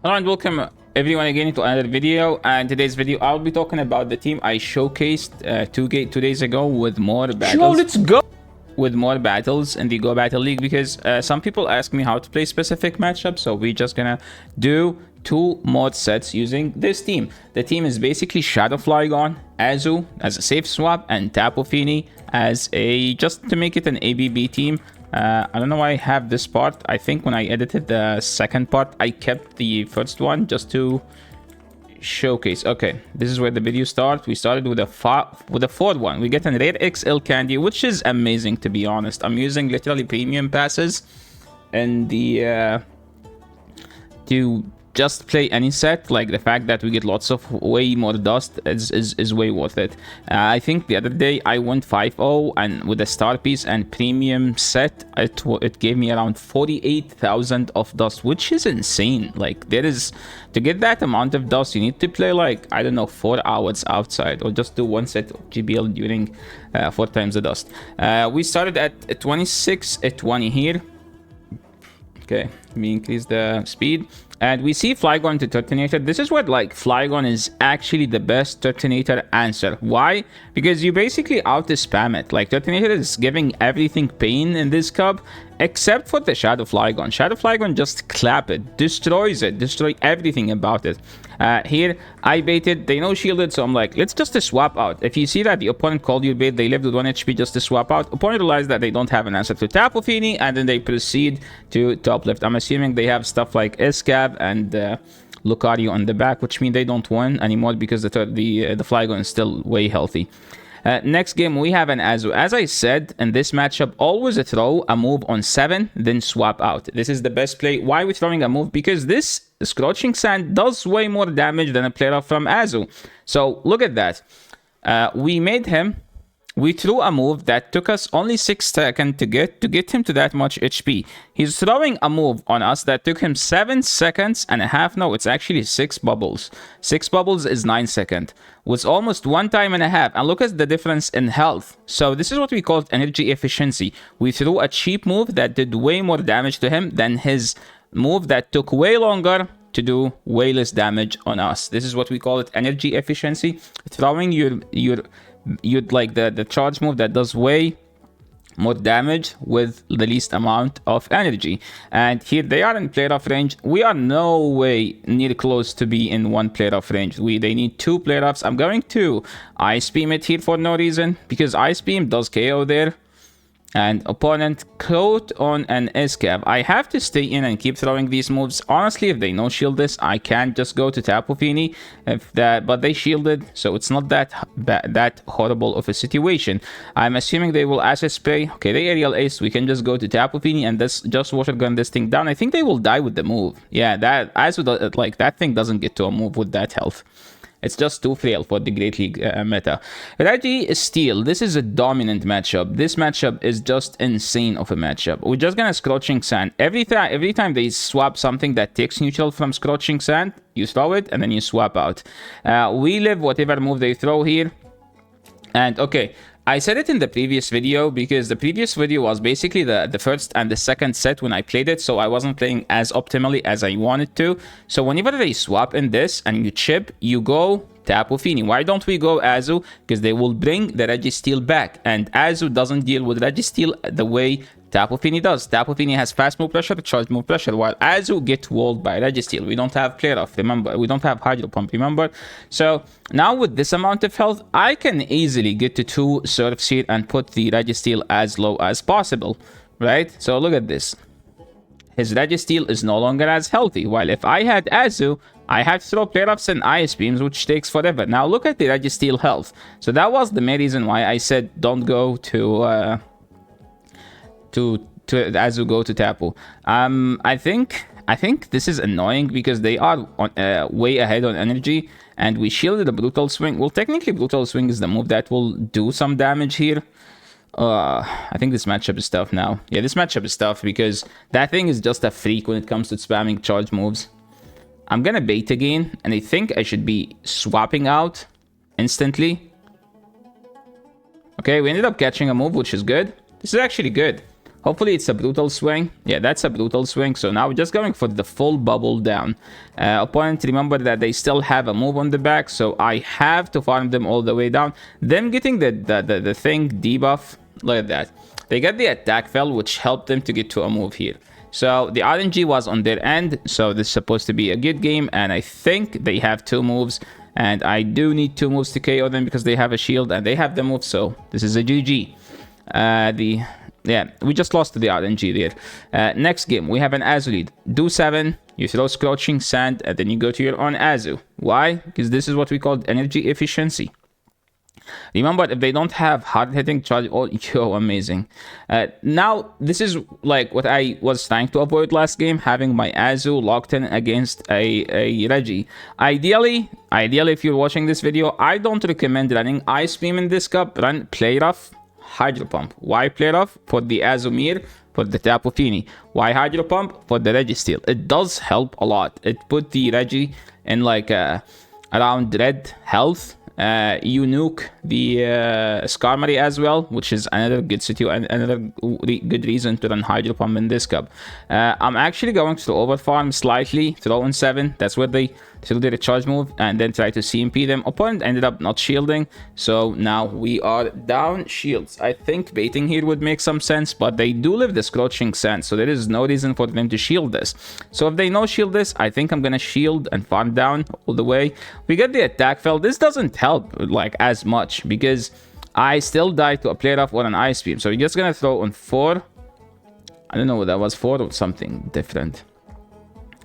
Hello and welcome everyone again to another video. And today's video I'll be talking about the team I showcased two days ago with more battles. Sure, let's go. With more battles in the Go Battle League, because some people ask me how to play specific matchups, so we're just gonna do two mod sets using this team. The team is basically Shadow FLYGON, Azu as a safe swap, and Tapu Fini as a, just to make it an ABB team. I don't know why I have this part. I think when I edited the second part, I kept the first one just to showcase. Okay, this is where the video starts. We started with a fourth one. We get a rare XL candy, which is amazing, to be honest. I'm using literally premium passes and the to just play any set. Like, the fact that we get lots of way more dust is way worth it. I think the other day I went 5-0 and with a star piece and premium set, it gave me around 48,000 of dust, which is insane. Like, there is, to get that amount of dust, you need to play like, I don't know, 4 hours outside, or just do one set of GBL during 4 times the dust. We started at 26 at 20 here. Okay, we increase the speed. And we see FLYGON to Turtonator. This is what, like, FLYGON is actually the best Turtonator answer. Why? Because you basically out-spam it. Like, Turtonator is giving everything pain in this cup, except for the Shadow FLYGON. Shadow FLYGON just clap it, destroy everything about it. Here, I baited, they no shielded, so I'm like, let's just swap out. If you see that the opponent called you bait, they lived with 1 HP just to swap out. Opponent realized that they don't have an answer to Tapu Fini, and then they proceed to top left. I'm assuming they have stuff like Escab and Lucario on the back, which means they don't win anymore because the FLYGON is still way healthy. Next game, we have an Azu. As I said, in this matchup, always throw a move on 7, then swap out. This is the best play. Why are we throwing a move? Because this Scorching Sand does way more damage than a player from Azu. So, look at that. We threw a move that took us only 6 seconds to get him to that much HP. He's throwing a move on us that took him 7 seconds and a half. No, it's actually 6 bubbles. 6 bubbles is 9 seconds. Was almost 1 time and a half. And look at the difference in health. So this is what we call energy efficiency. We threw a cheap move that did way more damage to him than his move that took way longer to do way less damage on us. This is what we call it, energy efficiency. Throwing you'd like the charge move that does way more damage with the least amount of energy. And here they are in player off range. We are no way near close to be in 1 player off range. They need 2 player offs. I'm going to Ice Beam it here for no reason, because Ice Beam does KO there. And opponent caught on an Escab. I have to stay in and keep throwing these moves. Honestly, if they no shield this, I can't just go to Tapu Fini. But they shielded, so it's not that horrible of a situation. I'm assuming they will Acid Spray. Okay, they Aerial Ace. We can just go to Tapu Fini and just Water Gun this thing down. I think they will die with the move. Yeah, that thing doesn't get to a move with that health. It's just too frail for the Great League meta. Registeel, this is a dominant matchup. This matchup is just insane of a matchup. We're just gonna Scorching Sand. Every time they swap something that takes neutral from Scorching Sand, you throw it and then you swap out. We live whatever move they throw here. And okay, I said it in the previous video because the previous video was basically the first and the second set when I played it, so I wasn't playing as optimally as I wanted to. So whenever they swap in this and you chip, you go Tapu Fini. Why don't we go Azu? Because they will bring the Registeel back, and Azu doesn't deal with Registeel the way Tapu Fini does. Tapu Fini has fast move pressure, charge move pressure, while Azu get walled by Registeel. We don't have Flare Off, remember? We don't have Hydro Pump, remember? So now with this amount of health, I can easily get to 2 Surfs here and put the Registeel as low as possible, right? So look at this. His Registeel is no longer as healthy, while if I had Azu, I have to throw Flare Ups and Ice Beams, which takes forever. Now look at the Registeel health. So that was the main reason why I said don't go to Azu, go to Tapu. I think this is annoying because they are way ahead on energy, and we shielded a Brutal Swing. Well, technically Brutal Swing is the move that will do some damage here. I think this matchup is tough now. Yeah, this matchup is tough because that thing is just a freak when it comes to spamming charge moves. I'm gonna bait again, and I think I should be swapping out instantly. Okay, we ended up catching a move, which is good. This is actually good. Hopefully it's a brutal swing. Yeah, that's a brutal swing. So now we're just going for the full bubble down. Opponent, remember that they still have a move on the back, so I have to farm them all the way down. Them getting the thing debuff, look at that. They get the attack fell, which helped them to get to a move here. So the RNG was on their end, so this is supposed to be a good game, and I think they have 2 moves, and I do need 2 moves to KO them because they have a shield and they have the move, so this is a GG. Yeah, we just lost to the RNG there. Next game, we have an Azu lead. Do 7, you throw Scorching Sand, and then you go to your own Azu. Why? Because this is what we call energy efficiency. Remember, if they don't have hard-hitting charge, oh, yo, amazing. Now, this is like what I was trying to avoid last game, having my Azu locked in against a Reggie. Ideally, if you're watching this video, I don't recommend running Ice Beam in this cup. Run Play Rough, Hydro Pump. Why Play Rough? For the Azumir, for the Tapu Fini. Why Hydro Pump? For the Registeel. It does help a lot. It put the Reggie in like around red health. You nuke the Skarmory as well, which is another good another good reason to run Hydro Pump in this cup. I'm actually going to overfarm slightly, throw in 7. That's where they threw the recharge move, and then try to CMP them. Opponent ended up not shielding, so now we are down shields. I think baiting here would make some sense, but they do live the Scorching Sand, so there is no reason for them to shield this. So if they no shield this, I think I'm gonna shield and farm down all the way. We get the attack fell. This doesn't help like as much because I still die to a Play Rough or an Ice Beam. So we're just gonna throw on 4. I don't know what that was, 4 or something different.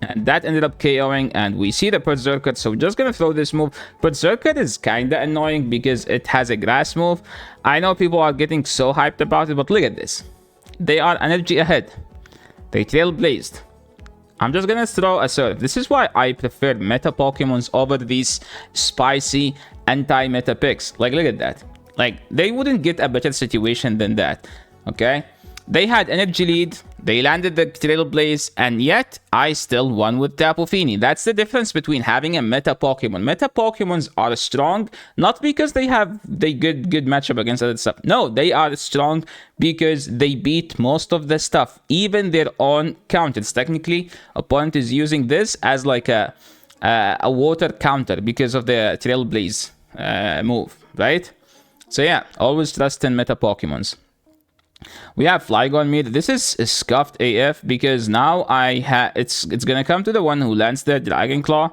And that ended up KOing, and we see the Berserker, so we're just gonna throw this move. Berserker is kinda annoying because it has a grass move. I know people are getting so hyped about it, but look at this. They are energy ahead. They trailblazed. I'm just gonna throw a Surf. This is why I prefer meta Pokemons over these spicy anti-meta picks. Like, look at that. Like, they wouldn't get a better situation than that, okay? They had energy lead, they landed the Trailblaze, and yet I still won with Tapu Fini. That's the difference between having a meta Pokemon. Meta Pokemons are strong, not because they have the good matchup against other stuff. No, they are strong because they beat most of the stuff, even their own counters. Technically, opponent is using this as like a water counter because of the Trailblaze move, right? So yeah, always trust in meta Pokemons. We have FLYGON mid. This is scuffed AF because now it's gonna come to the one who lands the Dragon Claw.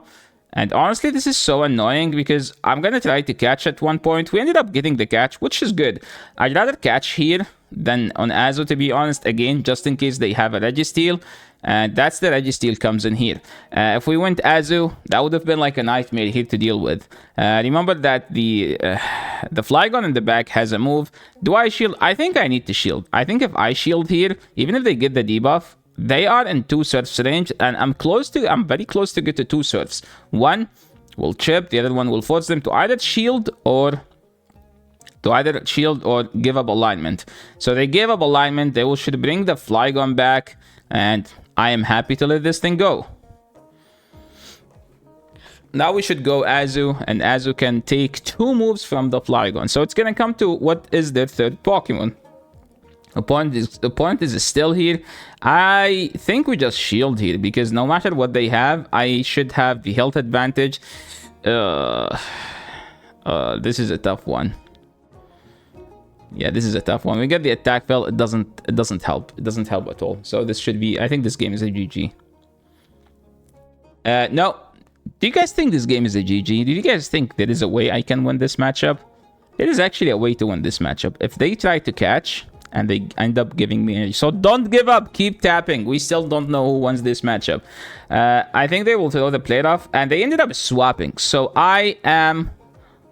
And honestly, this is so annoying because I'm gonna try to catch at one point. We ended up getting the catch, which is good. I'd rather catch here than on Azu, to be honest, again, just in case they have a Registeel. And that's the Registeel comes in here. If we went Azu, that would have been like a nightmare here to deal with. Remember that the FLYGON in the back has a move. Do I shield? I think I need to shield. I think if I shield here, even if they get the debuff, they are in 2 surfs range, and I'm very close to get to 2 surfs. One will chip, the other one will force them to either shield or give up alignment. So they gave up alignment. They should bring the FLYGON back, and I am happy to let this thing go. Now we should go Azu, and Azu can take 2 moves from the FLYGON. So it's gonna come to what is their 3rd Pokemon. Opponent is still here. I think we just shield here because no matter what they have, I should have the health advantage. This is a tough one. Yeah, this is a tough one. We get the attack fell. It doesn't help. It doesn't help at all. So this should be. I think this game is a GG. No. Do you guys think this game is a GG? Do you guys think there is a way I can win this matchup? There is actually a way to win this matchup. If they try to catch and they end up giving me energy. So don't give up. Keep tapping. We still don't know who wins this matchup. I think they will throw the plate off, and they ended up swapping. So I am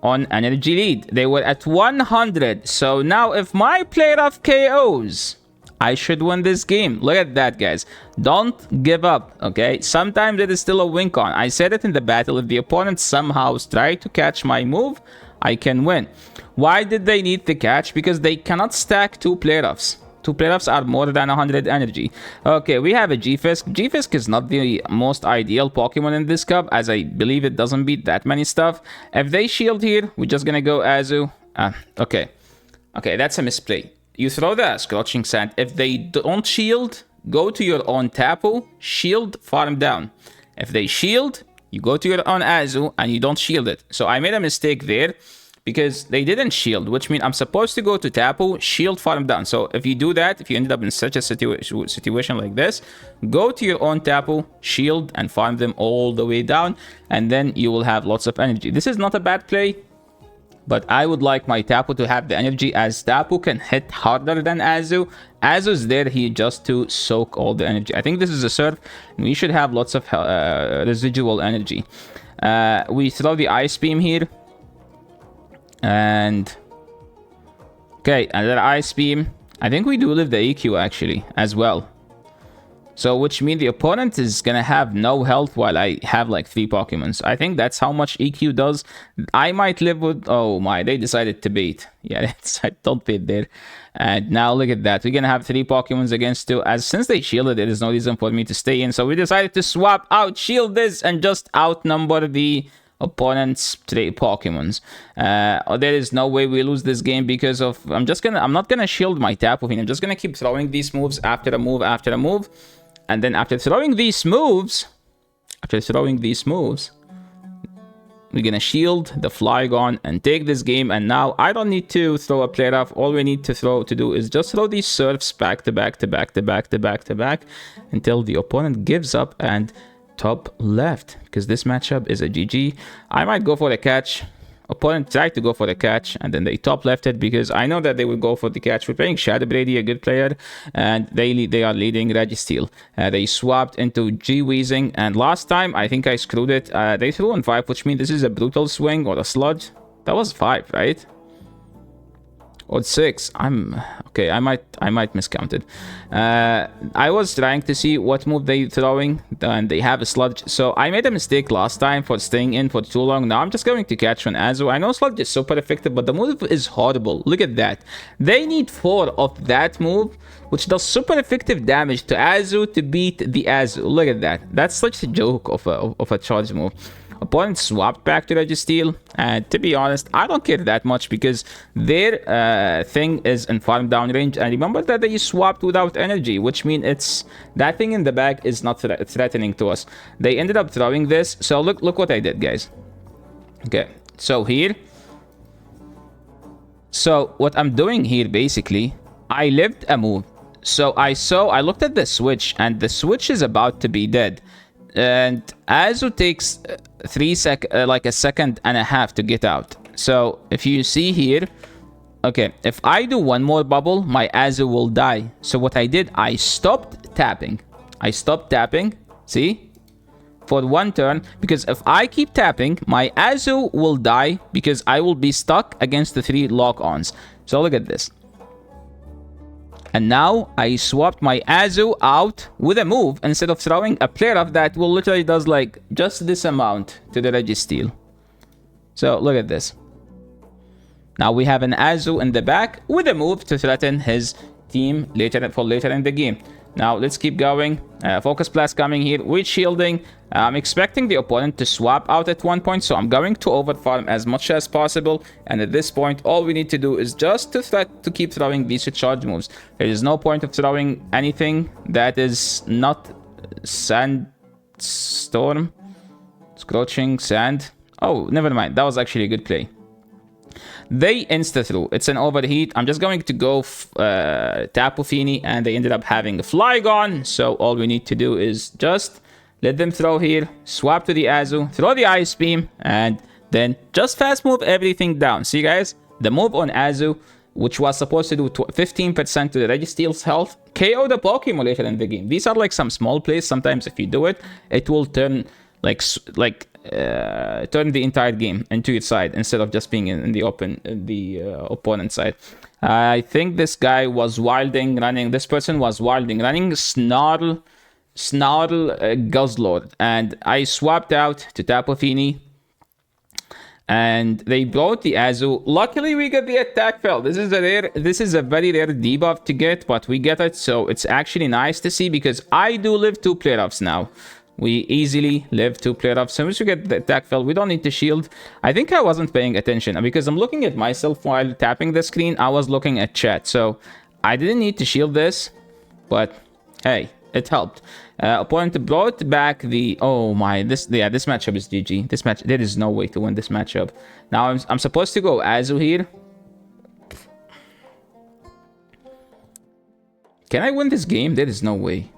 on an energy lead. They were at 100. So now if my plate off KOs, I should win this game. Look at that, guys. Don't give up, okay? Sometimes there is still a win con. I said it in the battle. If the opponent somehow tries to catch my move, I can win. Why did they need the catch? Because they cannot stack 2 play-offs. 2 play-offs are more than 100 energy. Okay, we have a G-Fisk. G-Fisk is not the most ideal Pokemon in this cup, as I believe it doesn't beat that many stuff. If they shield here, we're just gonna go Azu. Okay, that's a misplay. you throw the Scorching Sand. If they don't shield, go to your own Tapu, shield, farm down. If they shield, you go to your own Azu and you don't shield it. So I made a mistake there because they didn't shield, which means I'm supposed to go to Tapu, shield, farm down. So if you do that, if you ended up in such a situation like this, go to your own Tapu, shield, and farm them all the way down, and then you will have lots of energy. This is not a bad play, but I would like my Tapu to have the energy, as Tapu can hit harder than Azu. Azu's there here just to soak all the energy. I think this is a surf, and we should have lots of residual energy. We throw the Ice Beam here. And... okay, another Ice Beam. I think we do live the EQ actually, as well. So, which means the opponent is gonna have no health while I have like 3 Pokemons. I think that's how much EQ does. I might live with... oh my, they decided to bait. Yeah, they decided, don't bait there. And now look at that. We're gonna have 3 Pokemons against 2. As since they shielded, there is no reason for me to stay in. So we decided to swap out, shield this, and just outnumber the opponent's 3 Pokemons. There is no way we lose this game because of... I'm not gonna shield my Tapu Fini. I'm just gonna keep throwing these moves after a move after a move. And then after throwing these moves, we're gonna shield the Flygon and take this game. And now I don't need to throw a player off. All we need to do is just throw these surfs back to back to back to back to back to back until the opponent gives up and top left, because this matchup is a GG. I might go for the catch. Opponent tried to go for the catch, and then they top left it because I know that they will go for the catch. We're playing Shadow Brady, a good player, and they are leading Registeel. They swapped into G-Weezing, and last time I think I screwed it. They threw on 5, which means this is a brutal swing or a sludge. That was 5, right? Or 6. Okay, I might miscount it. I was trying to see what move they throwing, and they have a sludge. So I made a mistake last time for staying in for too long. Now I'm just going to catch one Azu. I know sludge is super effective, but the move is horrible. Look at that. They need 4 of that move, which does super effective damage to Azu to beat the Azu. Look at that. That's such a joke of a charge move. Opponent swapped back to Registeel, and to be honest, I don't care that much because their thing is in farm down range. And remember that they swapped without energy, which means it's that thing in the back is not threatening to us. They ended up throwing this. So look what I did, guys. Okay, so here. So what I'm doing here, basically, I lived a move. So I looked at the switch, and the switch is about to be dead. And Azu takes like a second and a half to get out. So if you see here, okay, if I do one more bubble, my Azu will die. So what I did, I stopped tapping. See, for 1 turn, because if I keep tapping, my Azu will die because I will be stuck against the 3 lock-ons. So look at this. And now I swapped my Azu out with a move instead of throwing a player off that will literally does like just this amount to the Registeel. So look at this. Now we have an Azu in the back with a move to threaten his team later in the game. Now let's keep going. Focus Blast coming here with shielding. I'm expecting the opponent to swap out at 1 point, so I'm going to overfarm as much as possible. And at this point, all we need to do is just to keep throwing these charge moves. There is no point of throwing anything that is not Sandstorm, Scorching Sand. Oh, never mind. That was actually a good play. They insta-threw. It's an overheat. I'm just going to go Tapu Fini, and they ended up having a Flygon. So all we need to do is just let them throw here, swap to the Azu, throw the Ice Beam, and then just fast move everything down. See, guys? The move on Azu, which was supposed to do 15% to the Registeel's health, KO the Pokemon later in the game. These are like some small plays. Sometimes if you do it, it will turn turn the entire game into your side instead of just being in the opponent side. I think this guy was wilding, running. This person was wilding, running Snarl Guzzlord, and I swapped out to Tapu Fini, and they brought the Azu. Luckily, we got the attack fail. This is a very rare debuff to get, but we get it, so it's actually nice to see because I do live 2 playoffs now. We easily live 2 playoffs. So once we get the attack fail, we don't need to shield. I think I wasn't paying attention because I'm looking at myself while tapping the screen. I was looking at chat. So I didn't need to shield this, but hey, it helped. Opponent brought back the... Oh my, this matchup is GG. This match, there is no way to win this matchup. Now I'm supposed to go Azu here. Can I win this game? There is no way.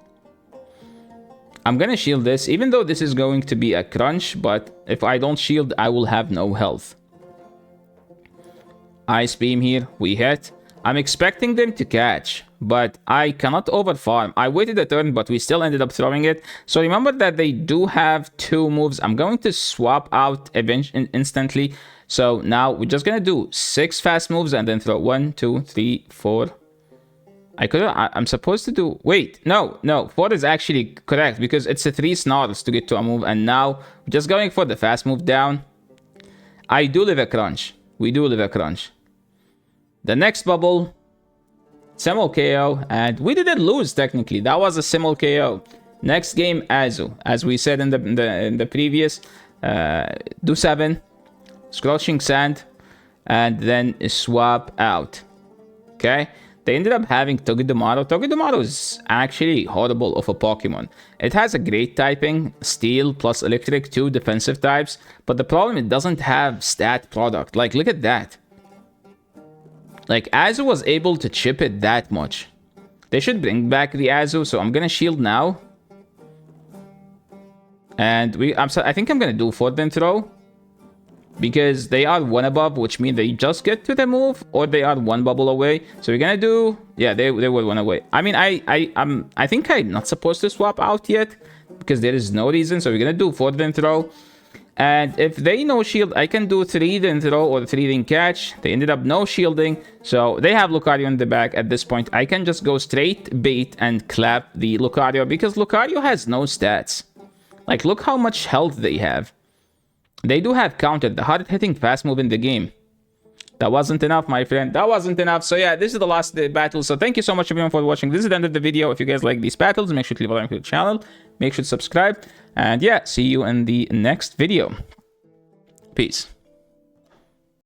I'm gonna shield this, even though this is going to be a crunch, but if I don't shield, I will have no health. Ice Beam here, we hit. I'm expecting them to catch, but I cannot overfarm. I waited a turn, but we still ended up throwing it. So remember that they do have 2 moves. I'm going to swap out instantly. So now we're just gonna do 6 fast moves and then throw 1, 2, 3, 4. I'm supposed to do... Wait, no. 4 is actually correct because it's a 3 snarls to get to a move. And now we're just going for the fast move down. I do live a crunch. We do live a crunch. The next bubble, Simul KO, and we didn't lose technically. That was a Simul KO. Next game, Azu. As we said in the previous, do 7, Scorching Sand, and then swap out. Okay? They ended up having Togedemaru. Togedemaru is actually horrible of a Pokemon. It has a great typing, Steel plus Electric, 2 defensive types, but the problem, it doesn't have stat product. Like, look at that. Like, Azu was able to chip it that much. They should bring back the Azu, so I'm gonna shield now. And I think I'm gonna do Forbidden Throw. Because they are 1 above, which means they just get to the move, or they are 1 bubble away. So we're gonna do... Yeah, they were 1 away. I mean, I think I'm not supposed to swap out yet, because there is no reason. So we're gonna do Forbidden Throw. And if they no shield, I can do 3 then throw or 3 then catch. They ended up no shielding. So they have Lucario in the back at this point. I can just go straight bait and clap the Lucario because Lucario has no stats. Like, look how much health they have. They do have counted the hard-hitting fast move in the game. That wasn't enough, my friend. That wasn't enough. So yeah, this is the last battle. So thank you so much everyone for watching. This is the end of the video. If you guys like these battles, make sure to leave a like to the channel. Make sure to subscribe. And yeah, see you in the next video. Peace.